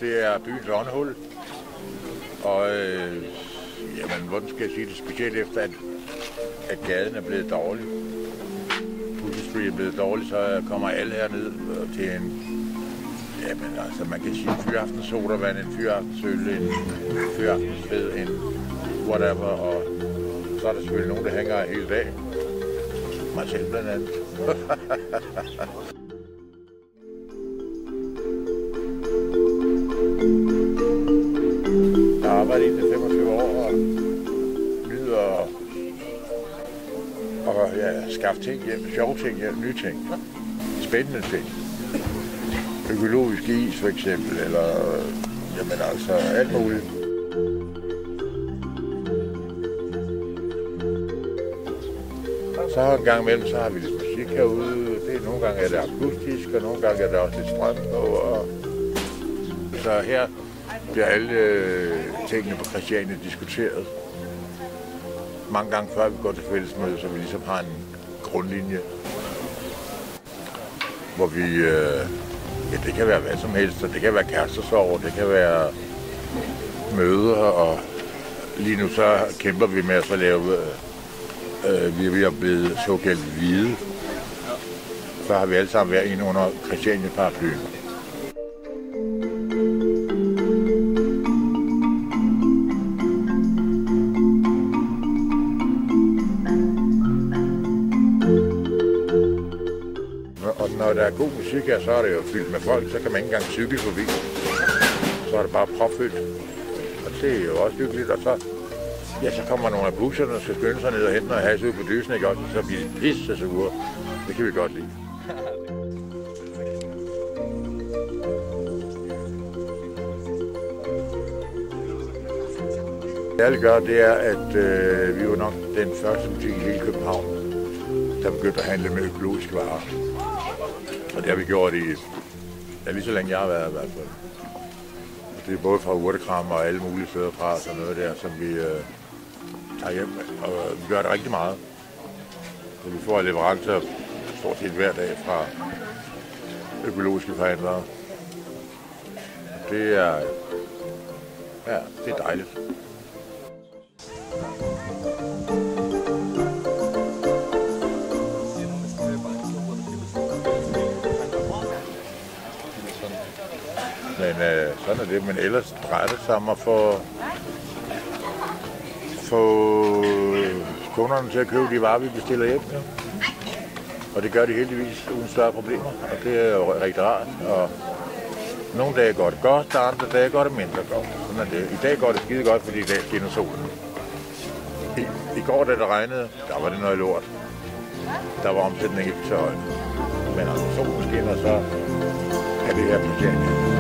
det er byens åndehul. Og jamen, hvordan skal jeg sige det? Specielt efter, at gaden er blevet dårlig. Pussy Street er blevet dårlig, så kommer alle herned til en... Jamen, altså, man kan sige en fyraftens sodavand, en fyraftens øl, en fyraftens fed, en whatever. Og så er der selvfølgelig nogen, der hænger hele dagen. Mig selv blandt andet. Jeg har arbejdet i det 25 år og nyder og ja, skaffe ting hjem, sjove ting hjem, nye ting, spændende ting. Økologisk is for eksempel, eller jamen altså alt muligt. Så en gang imellem, så har vi lidt musik herude. Nogle gange er det akustisk, og nogle gange er det også lidt strøm på. Og så her bliver alle tingene på Christiania diskuteret. Mange gange før vi går til fællesmøde, så vi ligesom har en grundlinje, hvor vi, ja, det kan være hvad som helst, og det kan være kærestesorg, det kan være møder, og lige nu så kæmper vi med at så lave, vi er blevet såkaldt hvide. Så har vi alle sammen været inde under Christiania-paraplyen. Og når der er god musik her, så er det jo fyldt med folk, så kan man ikke engang cykle forbi. Så er det bare propfyldt. Og det er jo også hyggeligt, og så kommer nogle af busserne, og skal skynde sig ned og hente noget has ud på dysen, ikke også? Så bliver de pisse sure. Det kan vi godt lide. Det vi gør, det er, at vi var nok den første butik i hele København, der begyndte at handle med økologiske varer. Og det har vi gjort i, ja, lige så længe jeg har været i hvert fald. Det er både fra urtekram og alle mulige steder fra, og sådan noget der, som vi tager hjem. Og vi gør det rigtig meget. Så vi får leverancer stort set hver dag fra økologiske forhandlere. Det er, ja, det er dejligt. Men sådan er det, men ellers drejer det sig om at få kunderne til at købe de varer, vi bestiller hjem. Ja. Og det gør de heldigvis uden større problemer, og det er jo rigtig rart. Og nogle dage går det godt, og andre dage går det mindre godt. Sådan er det. I dag går det skide godt, fordi i dag skinner solen. I går, da det regnede, der var det noget lort. Der var omsætning ikke så højt. Men altså solen skinner, så er det her på Christiania.